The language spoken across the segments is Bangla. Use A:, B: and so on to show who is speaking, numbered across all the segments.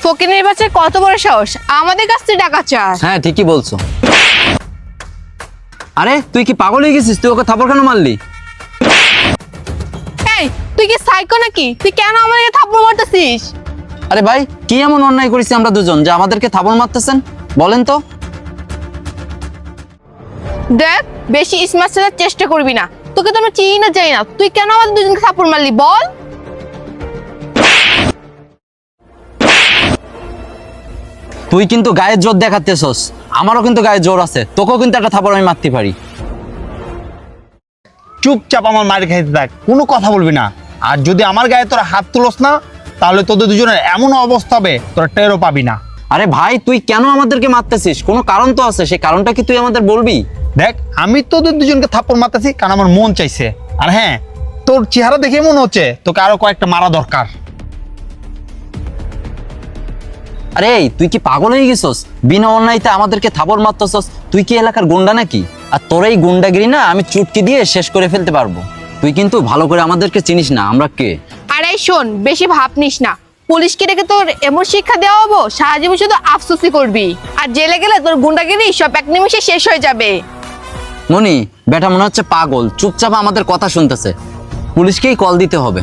A: ফকিনের বাচ্চা কত বড় সাহস আমাদের কাছ থেকে টাকা চাস।
B: হ্যাঁ ঠিকই বলছো। আরে তুই কি পাগল হয়ে গেছিস? তুই ওকে থাপড় কেন মারলি?
A: এই তুই কি সাইকো নাকি? তুই কেন আমাদেরকে থাপ্পড় মারতেছিস?
B: আরে ভাই কি এমন অন্যায় করেছি আমরা দুজন যে আমাদেরকে থাপড় মারতেছেন বলেন তো?
A: দেখ বেশি স্মার্ট ছেড়ার চেষ্টা করবি না, তোকে তো আমরা চিনি না যাই না, তুই কেন আমাদের দুজনকে থাপ্পড় মারলি বল?
B: তুই কিন্তু গায়ের জোর দেখাতেছস, আমারও কিন্তু গায়ের জোর আছে, তোকেও কিন্তু একটা থাপড় আমি মারতে পারি।
C: চুপচাপ আমার মায়ের খাইতে থাক, কোনো কথা বলবি না। আর যদি আমার গায়ে তোরা হাত তুলস না তাহলে তোদের দুজনের এমন অবস্থা হবে তোরা টেরও পাবি না।
B: আরে ভাই তুই কেন আমাদেরকে মারতেছিস? কোনো কারণ তো আছে, সেই কারণটা কি তুই আমাদের বলবি?
C: দেখ আমি তোদের দুজনকে থাপ্পড় মারতেছি কারণ আমার মন চাইছে। আর হ্যাঁ, তোর চেহারা দেখে মনে হচ্ছে তোকে আরো কয়েকটা মারা দরকার।
B: আরে এই তুই কি পাগল হয়ে গেছস? বিনা অন্যায়তে আমাদেরকে থাপড় মারতেছস? তুই কি এলাকার গুন্ডা নাকি? আর তোর এই গুন্ডাগিরি না আমি চুটকি দিয়ে শেষ করে ফেলতে পারবো। তুই কিন্তু ভালো করে আমাদেরকে চিনিস না আমরা কে।
A: আরে শোন, বেশি ভাব নিস না, পুলিশকে ডেকে তোর এমন শিক্ষা দেওয়া হবো সারা জীবন শুধু আফসোসই করবি। আর জেলে গেলে তোর গুন্ডাগিরি সব এক নিমিষে শেষ হয়ে যাবে।
B: মনি বেটা মনে হচ্ছে পাগল, চুপচাপ আমাদের কথা শুনতেছে। পুলিশকেই কল দিতে হবে।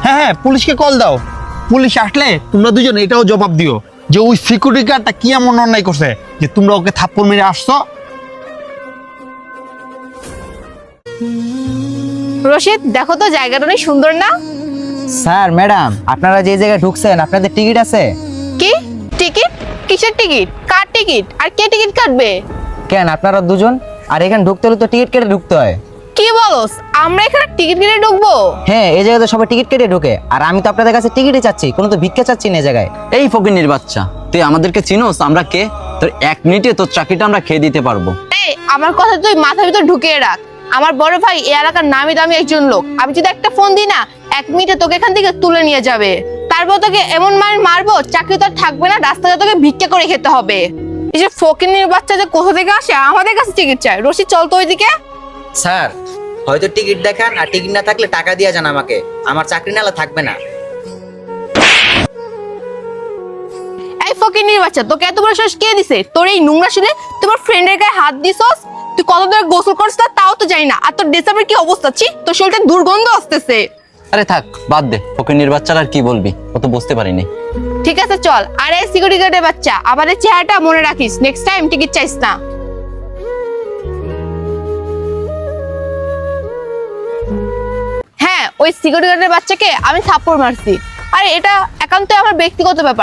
C: হ্যাঁ হ্যাঁ, পুলিশকে কল দাও। পুলিশ আসলে তোমরা দুজন এটাও জবাব দিও যে ওই সিকিউরিটি গার্ডটা কি এমন অন্যায় করছে যে তোমরা ওকে থাপ্পড় মেরে আসছো।
A: রশিদ দেখো তো জায়গাটা অনেক সুন্দর না?
D: স্যার ম্যাডাম আপনারা যে জায়গায় ঢুকছেন আপনাদের টিকিট আছে?
A: কি টিকিট? কিসের টিকিট? কার টিকিট? আর কে টিকিট কাটবে?
D: কেন আপনারা দুজন? আর এখানে ঢুকতে হলে তো টিকিট কেটে ঢুকতে হয়।
A: কি বলস? আমরা এখানে টিকিট কেটে ঢুকবো?
D: হ্যাঁ এই জায়গায় তো সবাই টিকিট কেটে ঢুকে, আর আমি তো আপনাদের কাছে টিকিটই চাচ্ছি, কোনো তো ভিক্ষা চাচ্ছি না এই জায়গায়।
B: এই ফকিন্নির বাচ্চা, তুই আমাদেরকে চিনোস আমরা কে? তোর 1 মিনিটে তোর চাকরিটা আমরা খেয়ে দিতে পারবো।
A: এই আমার কথা তুই মাথার ভিতর ঢুকিয়ে রাখ। আমার বড় ভাই এই এলাকার নামি দামি একজন লোক, আমি যদি একটা ফোন দিই না 1 মিনিটে তোকে এখান থেকে তুলে নিয়ে যাবে। তারপর তোকে এমন মারবো চাকরি তো আর থাকবে না, রাস্তায় তোকে ভিক্ষা করে খেতে হবে। এই যে ফকিন্নির বাচ্চা যে কোথা থেকে আসে আমাদের কাছে টিকিট চায়। রশিদ চল তো ওইদিকে।
E: স্যার হয়তো টিকিট দেখান, আর টিকিট না থাকলে টাকা দিয়ে যান আমাকে, আমার চাকরি নালা থাকবে না।
A: এই ফকিন্নির বাচ্চা তোকে এত বড় সাহস কে দিছে? তোর এই নোংরা শুনে তোমার ফ্রেন্ডের গায়ে হাত দিছস? তুই কত ধরে গোসল করছিস তাও তো জানি না। আর তোর ড্রেসআপের কি অবস্থা? ছি, তোর শরীরটা দুর্গন্ধ আসতেছে।
B: আরে থাক বাদ দে, ফকিন্নির বাচ্চার আর কি বলবি, ও তো বুঝতে পারিনি।
A: ঠিক আছে চল। আরে সিকিউরিটি গার্ডের বাচ্চা, আমাদের চেহারাটা মনে রাখিস, নেক্সট টাইম টিকিট চাইস না। হ্যাঁ ওই সিকিউরিটি গার্ডের বাচ্চাকে আমি থাপ্পড় মারছি। আরে এটা একান্তই আমার ব্যক্তিগত ব্যাপার।